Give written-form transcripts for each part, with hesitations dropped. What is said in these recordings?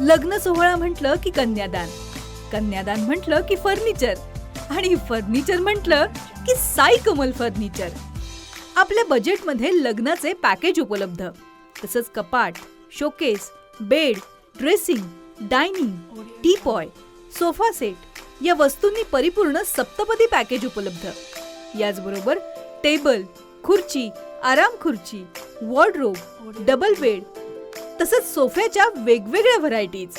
लग्न सोहळा म्हटलं की कन्यादान, कन्यादान म्हटलं की फर्निचर आणि फर्निचर म्हटलं की साई कमल फर्निचर. आपल्या बजेटमध्ये लग्नाचे पॅकेज उपलब्ध, तसंच कपाट, showcase, bed, dressing, dining, teapoy, sofa set या वस्तूंनी परिपूर्ण सप्तपदी पॅकेज उपलब्ध. याचबरोबर टेबल, खुर्ची, आराम खुर्ची, वॉर्डरोब, डबल बेड तसंच सोफ्याच्या वेगवेगळ्या व्हरायटीज.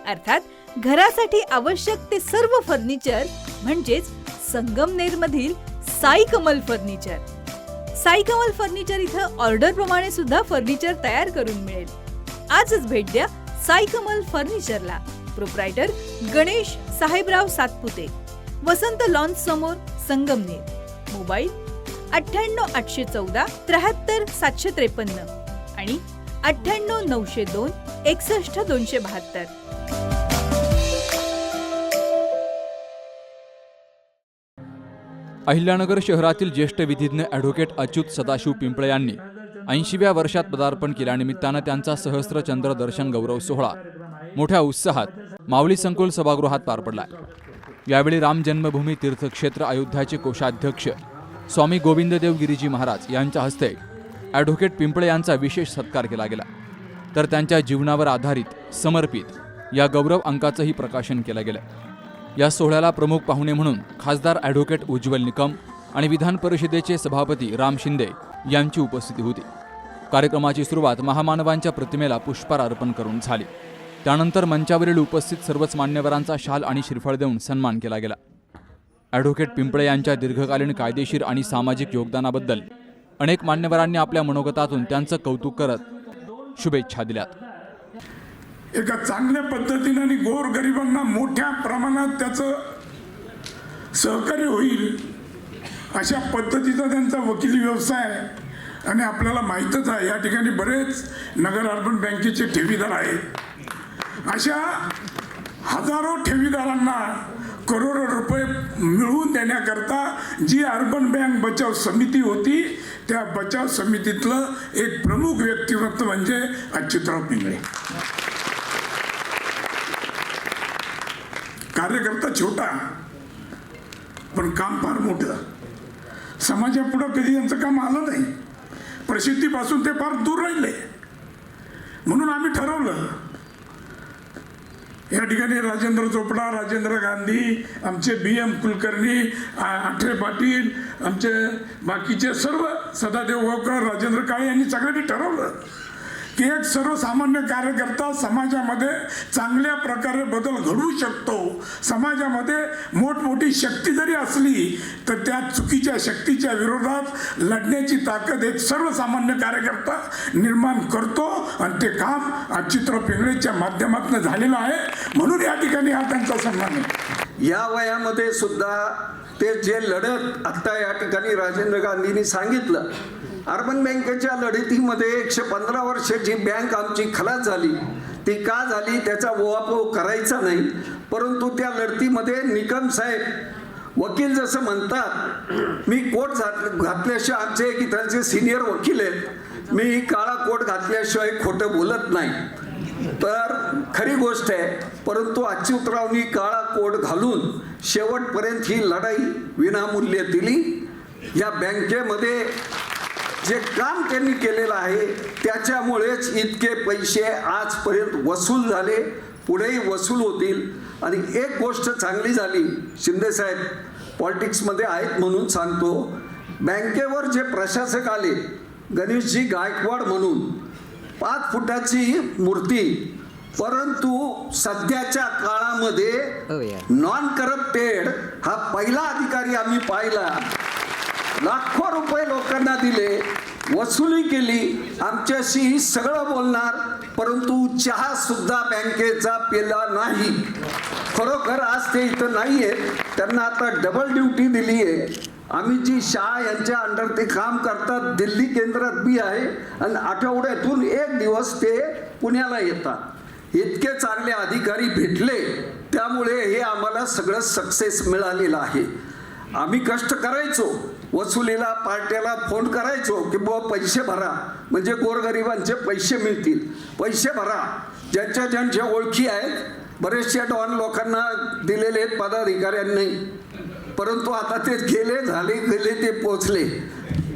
अर्थात घरासाठी आवश्यक ते सर्व फर्निचर म्हणजेच संगमनेरमधील साई कमल फर्निचर. साई कमल फर्निचर इथं ऑर्डर प्रमाणे सुद्धा फर्निचर तयार करून मिळेल. आजच भेट द्या साई कमल फर्निचरला. प्रोप्रायटर गणेश साहेबराव सातपुते, वसंत लॉन्स समोर, संगमनेर. मोबाईल 98 814 73 753 आणि 98 902 61 272. अहिल्यानगर शहरातील ज्येष्ठ विधिज्ञ ॲडव्होकेट अच्युत सदाशिव पिंपळे यांनी 80व्या वर्षात पदार्पण केल्यानिमित्तानं त्यांचा सहस्त्रचंद्र दर्शन गौरव सोहळा मोठ्या उत्साहात माऊली संकुल सभागृहात पार पडला. यावेळी राम जन्मभूमी तीर्थक्षेत्र अयोध्याचे कोषाध्यक्ष स्वामी गोविंददेव गिरीजी महाराज यांच्या हस्ते ॲडव्होकेट पिंपळे यांचा विशेष सत्कार केला गेला. तर त्यांच्या जीवनावर आधारित समर्पित या गौरव अंकाचंही प्रकाशन केलं गेलं. या सोहळ्याला प्रमुख पाहुणे म्हणून खासदार ॲडव्होकेट उज्ज्वल निकम आणि विधान परिषदेचे सभापती राम शिंदे यांची उपस्थिती होती. कार्यक्रमाची सुरुवात महामानवांच्या प्रतिमेला पुष्पहार अर्पण करून झाली. त्यानंतर मंचावरील उपस्थित सर्वच मान्यवरांचा शाल आणि श्रीफळ देऊन सन्मान केला गेला. ॲडव्होकेट पिंपळे यांच्या दीर्घकालीन कायदेशीर आणि सामाजिक योगदानाबद्दल अनेक मान्यवरांनी आपल्या मनोगतातून त्यांचं कौतुक करत शुभेच्छा दिल्यात. एका चांगल्या पद्धतीने आणि गोरगरिबांना मोठ्या प्रमाणात त्याचं सहकार्य होईल अशा पद्धतीचा त्यांचा वकिली व्यवसाय. आणि आपल्याला माहीतच आहे या ठिकाणी बरेच नगर अर्बन बँकेचे ठेवीदार आहेत. अशा हजारो ठेवीदारांना करोडो रुपये मिळवून देण्याकरता जी अर्बन बँक बचाव समिती होती त्या बचाव समितीतलं एक प्रमुख व्यक्तिमत्व म्हणजे अच्युतराव पिंगळे. कार्यकर्ता छोटा पण काम फार मोठं. समाजापुढं कधी यांचं काम आलं नाही. प्रसिद्धीपासून ते फार दूर राहिले. म्हणून आम्ही ठरवलं या ठिकाणी राजेंद्र चोपडा, राजेंद्र गांधी, आमचे BM कुलकर्णी, आठरे पाटील, आमचे बाकीचे सर्व सदादेव गावकर, राजेंद्र काळे यांनी सगळ्यांनी ठरवलं की एक सर्वसामान्य कार्यकर्ता समाजामध्ये चांगल्या प्रकारे बदल घडवू शकतो. समाजामध्ये मोठमोठी शक्ती जरी असली तर त्या चुकीच्या शक्तीच्या विरोधात लढण्याची ताकद एक सर्वसामान्य कार्यकर्ता निर्माण करतो. आणि ते काम अच्युतराव पिंगळेच्या माध्यमातून झालेलं आहे. म्हणून या ठिकाणी हा त्यांचा सन्मान आहे. या वयामध्ये सुद्धा ते जे लढत आता या ठिकाणी राजेंद्र गांधींनी सांगितलं, अर्बन बँकेच्या लढतीमध्ये 115 वर्षाची बँक आमची खलास झाली. ती का झाली त्याचा ओवापोह करायचा नाही, परंतु त्या लढतीमध्ये निकम साहेब वकील जसं म्हणतात, मी कोट घातल्याशिवाय आमचे की त्यांचे सिनियर वकील आहेत, मी काळा कोट घातल्याशिवाय खोटं बोलत नाही. तर खरी गोष्ट आहे. परंतु अच्युतरावनी काळा कोट घालून शेवटपर्यंत ही लढाई विनामूल्य दिली. या बँकेमध्ये जे काम त्यांनी केलेलं आहे त्याच्यामुळेच इतके पैसे आजपर्यंत वसूल झाले, पुढेही वसूल होतील. आणि एक गोष्ट चांगली झाली, शिंदेसाहेब पॉलिटिक्समध्ये आहेत म्हणून सांगतो, बँकेवर जे प्रशासक आले, गणेशजी गायकवाड म्हणून 5 फुटाची मूर्ती, परंतु सध्याच्या काळामध्ये नॉन करप्टेड हा पहिला अधिकारी आम्ही पाहिला. लाखो रुपये लोकांना दिले, वसुली केली, आमच्याशी सगळं बोलणार, परंतु चहा सुद्धा बँकेचा पिला नाही. खरोखर आज ते इथं नाही आहेत. त्यांना आता डबल ड्युटी दिली आहे. आम्ही जी शाह यांच्या अंडर ते काम करतात, दिल्ली केंद्रात बी आहे आणि आठवड्यातून 1 दिवस ते पुण्याला येतात. इतके चांगले अधिकारी भेटले, त्यामुळे हे आम्हाला सगळं सक्सेस मिळालेलं आहे. आम्ही कष्ट करायचो, वसुलीला पार्ट्याला फोन करायचो की बुवा पैसे भरा म्हणजे गोरगरिबांचे पैसे मिळतील, पैसे भरा. ज्यांच्या ओळखी आहेत, बरेचशा डॉन लोकांना दिलेले आहेत पदाधिकाऱ्यांनी, परंतु आता ते गेले ते पोचले.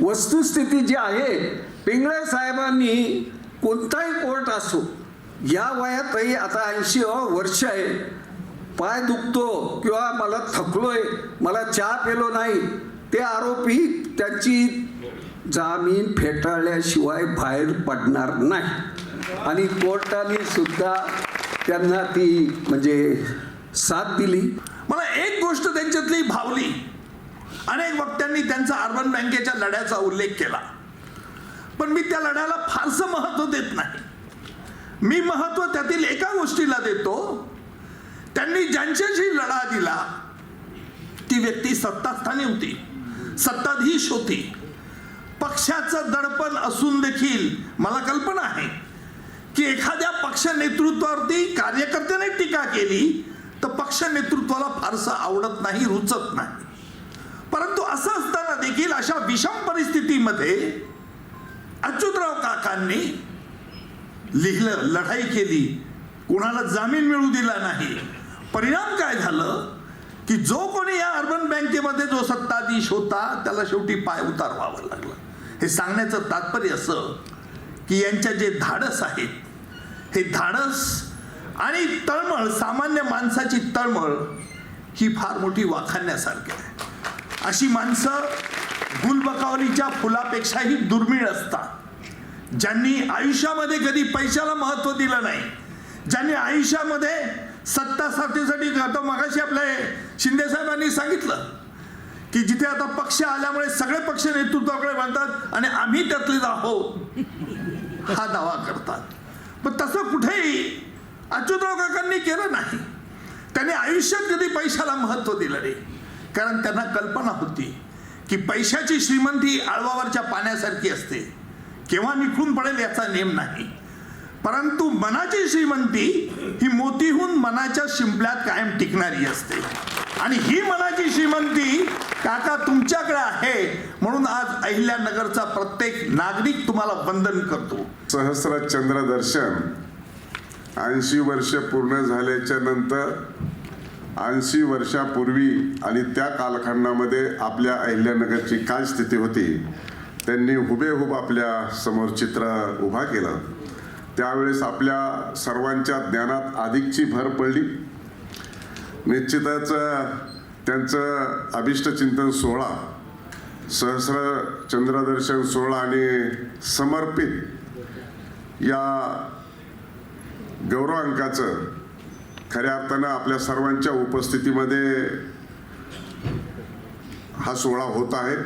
वस्तुस्थिती जी आहे, पिंगळे साहेबांनी कोणताही कोर्ट असो, या वयातही आता 80 वर्ष आहे, पाय दुखतो किंवा मला थकलोय, मला चहा पेलो नाही, ते आरोपी त्यांची जामीन फेटाळल्याशिवाय बाहेर पडणार नाही. आणि कोर्टाने सुद्धा त्यांना ती म्हणजे साथ दिली. मला एक गोष्ट त्यांच्यातली भावली. अनेक वक्त्यांनी त्यांचा अर्बन बँकेच्या लढ्याचा उल्लेख केला, पण मी त्या लढ्याला फारसं महत्त्व देत नाही. मी महत्त्व त्यातील एका गोष्टीला देतो, त्यांनी ज्यांच्याशी लढा दिला ती व्यक्ती सत्तास्थानी होती, सत्ताधीश होती. पक्षाचं दडपण असून देखील मला कल्पना आहे की एखाद्या पक्ष नेतृत्वावरती कार्यकर्त्याने टीका केली तर पक्ष नेतृत्वाला फारसं आवडत नाही, रुचत नाही. परंतु असं असताना देखील अशा विषम परिस्थितीमध्ये अच्युतराव काकांनी लिहिलं, लढाई केली, कोणाला जामीन मिळू दिला नाही. परिणाम काय झालं की जो कोणी या अर्बन बँकेमध्ये जो सत्ताधीश होता त्याला शेवटी पाय उतारवावं लागलं. हे सांगण्याचं तात्पर्य असं की यांच्या जे धाडस आहेत, हे धाडस आणि तळमळ, सामान्य माणसाची तळमळ ही फार मोठी वाखाणण्यासारखी आहे. अशी माणसं गुलबकावलीच्या फुलापेक्षाही दुर्मिळ असतात, ज्यांनी आयुष्यामध्ये कधी पैशाला महत्त्व दिलं नाही, ज्यांनी आयुष्यामध्ये सत्ता स्थापनेसाठी आता मगाशी आपल्या शिंदे साहेबांनी सांगितलं की जिथे आता पक्ष आल्यामुळे सगळे पक्ष नेतृत्वाकडे म्हणतात आणि आम्ही त्यातलेच आहोत हा दावा करतात. पण तसं कुठेही अच्युतराव काकांनी केलं नाही. त्यांनी आयुष्यात कधी पैशाला महत्त्व दिलं नाही, कारण त्यांना कल्पना होती की पैशाची श्रीमंती आळवावरच्या पाण्यासारखी असते, केव्हा निखळून पडेल याचा नेम नाही. परंतु मनाची श्रीमंती ही मोतीहून मनाच्या शिंपल्यात कायम टिकणारी असते. आणि ही मनाची श्रीमंती काका तुमच्याकडे आहे, म्हणून आज अहिल्यानगरचा प्रत्येक नागरिक तुम्हाला वंदन करतो. सहस्र चंद्रदर्शन 80 वर्ष पूर्ण झाल्याच्या नंतर 80 वर्षापूर्वी आणि त्या कालखंडामध्ये आपल्या अहिल्यानगरची काय स्थिती होती त्यांनी हुबेहूब आपल्या समोर चित्र उभा केलं. त्यावेळेस आपल्या सर्वांच्या ज्ञानात अधिकची भर पडली. निश्चितच त्यांचं अभिष्टचिंतन सोहळा, सहस्र चंद्रदर्शन सोहळा आणि समर्पित या गौरव अंकाचं खऱ्या अर्थानं आपल्या सर्वांच्या उपस्थितीमध्ये हा सोहळा होत आहे.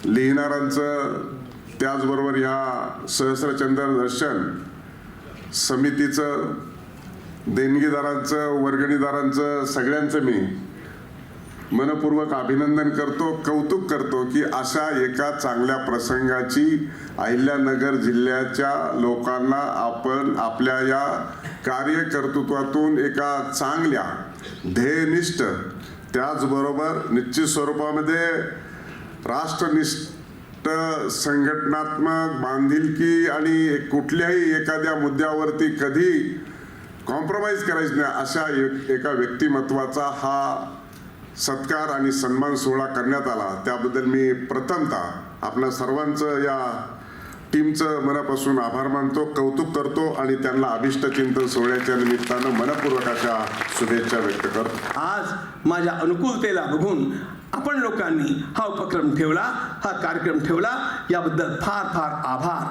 लिहिणाऱ्यांचं, त्याचबरोबर ह्या सहस्र चंद्रदर्शन समितीचं, देणगीदारांचं, वर्गणीदारांचं, सगळ्यांचं मी मनपूर्वक अभिनंदन करतो, कौतुक करतो की अशा एका चांगल्या प्रसंगाची अहिल्यानगर जिल्ह्याच्या लोकांना आपण आपल्या या कार्यकर्तृत्वातून एका चांगल्या ध्येयनिष्ठ, त्याचबरोबर निश्चित स्वरूपामध्ये राष्ट्रनिष्ठ, संघटनात्मक बांधिलकी आणि कुठल्याही एखाद्या मुद्द्यावरती कधी कॉम्प्रोमाइज करायचं नाही अशा एका व्यक्तिमत्वाचा हा सत्कार आणि सन्मान सोहळा करण्यात आला. त्याबद्दल मी प्रथमतः आपल्या सर्वांचं, या टीमचं मनापासून आभार मानतो, कौतुक करतो आणि त्यांना अभिष्टचिंतन सोहळ्याच्या निमित्तानं मनपूर्वक अशा शुभेच्छा व्यक्त करतो. आज माझ्या अनुकूलतेला बघून आपण लोकांनी हा उपक्रम ठेवला, हा कार्यक्रम ठेवला, याबद्दल फार फार आभार.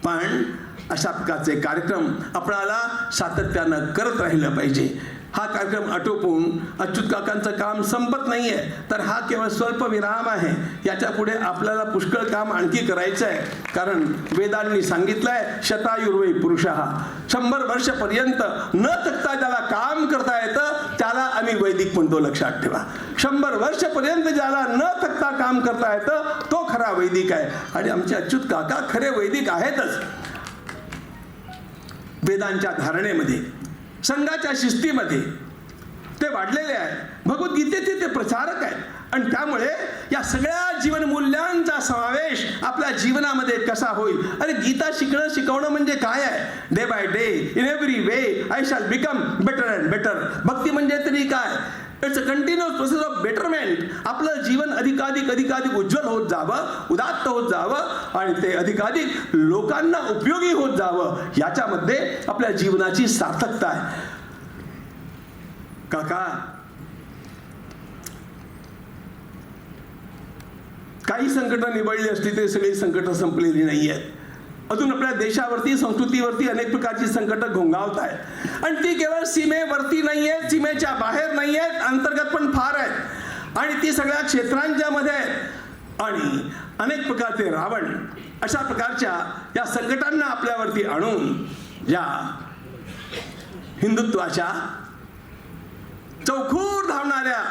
पण अशा प्रकारचे कार्यक्रम आपल्याला सातत्यानं करत राहिलं पाहिजे. हा कार्यक्रम आटोपून अच्युत काकांचं काम संपत नाही आहे, तर हा केवळ स्वल्प विराम आहे. याच्या पुढे आपल्याला पुष्कळ काम आणखी करायचं आहे. कारण वेदांनी सांगितलं आहे, शतायुर्वै पुरुषः, 100 वर्षपर्यंत न थकता ज्याला काम करता येतं त्याला आम्ही वैदिक म्हणतो, लक्षात ठेवा. 100 वर्षपर्यंत ज्याला न थकता काम करता येतं तो खरा वैदिक आहे. आणि आमचे अच्युत काका खरे वैदिक आहेतच. वेदांच्या धारणेमध्ये, संघाच्या शिस्तीमध्ये ते वाढलेले आहेत. भगवद्गीतेचे ते प्रचारक आहेत. आणि त्यामुळे या सगळ्या जीवनमूल्यांचा समावेश आपल्या जीवनामध्ये कसा होईल. अरे गीता शिकवणं म्हणजे काय आहे. Day by day in every way I shall become better and better. भक्ती म्हणजे तरी काय. It's a continuous process of betterment. आपलं जीवन अधिकाधिक उज्ज्वल होत जावं, उदात्त होत जावं आणि ते अधिकाधिक लोकांना उपयोगी होत जावं, याच्यामध्ये आपल्या जीवनाची सार्थकता आहे. काका, काही संकटं निवडली असली तरी सगळी संकटं संपलेली नाही आहेत. अजून आपल्या देशावरती, संस्कृतीवरती अनेक प्रकारची संकटं घोंगावत आहेत आणि ती केवळ सीमेवरती नाही आहेत, सीमेच्या बाहेर नाही आहेत, अंतर्गत पण फार आहेत आणि ती सगळ्या क्षेत्रांच्या मध्ये आहेत. आणि अनेक प्रकारचे रावण अशा प्रकारच्या या संकटांना आपल्यावरती आणून या हिंदुत्वाच्या चौखूर धावणाऱ्या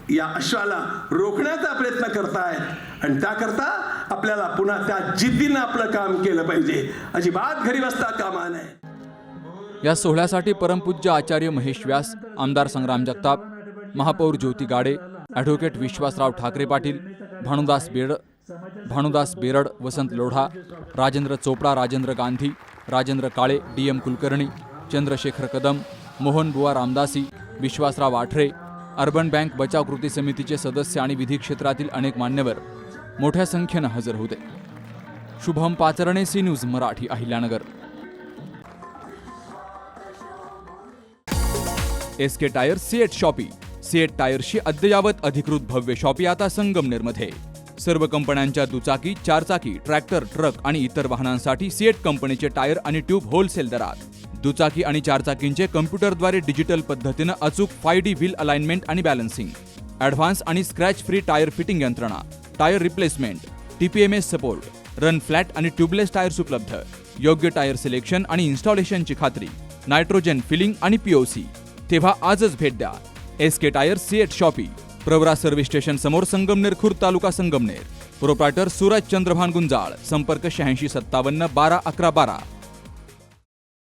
या अश्वाला रोखण्याचा प्रयत्न करतायत आणि त्याकरता आपल्याला पुन्हा त्या जिद्दीनं आपलं काम केलं पाहिजे. अजिबात घरी बसता कामा नये. या सोहळ्यासाठी परमपूज्य आचार्य महेश व्यास, आमदार संग्राम जगताप, महापौर ज्योती गाडे, ॲडव्होकेट विश्वासराव ठाकरे पाटील, भानुदास बेरड, वसंत लोढा, राजेंद्र चोपडा, राजेंद्र गांधी, राजेंद्र काळे, DM कुलकर्णी, चंद्रशेखर कदम, मोहन बुवा रामदासी, विश्वासराव आठरे, अर्बन बँक बचाव कृती समितीचे सदस्य आणि विधी क्षेत्रातील अनेक मान्यवर मोठ्या संख्येनं हजर होते. Shubham Pacharne, C News Marathi, Ahilyanagar. SK tyre CEAT shoppe. CEAT टायर्सची अद्ययावत अधिकृत भव्य शॉपी आता संगमनेरमध्ये. सर्व कंपन्यांच्या दुचाकी, चारचाकी, ट्रॅक्टर, ट्रक आणि इतर वाहनांसाठी सिएट कंपनीचे टायर आणि ट्यूब होलसेल दरात. दुचाकी आणि चारचाकींचे कम्प्युटरद्वारे डिजिटल पद्धतीनं अचूक 5D व्हील अलाइनमेंट आणि बॅलन्सिंग, ॲडव्हान्स आणि स्क्रॅच फ्री टायर फिटिंग यंत्रणा, tyre replacement, TPMS support, run flat आणि ट्यूबलेस टायर्स उपलब्ध. योग्य टायर सिलेक्शन आणि इन्स्टॉलेशनची खात्री, नायट्रोजन फिलिंग आणि POC. तेव्हा आजच भेट द्या. SK tyre CEAT shoppe, Pravara service station समोर, संगमनेर खुर्द, तालुका संगमनेर. प्रोप्रायटर सूरज चंद्रभान गुंजाळ. संपर्क 8657 12 11 12.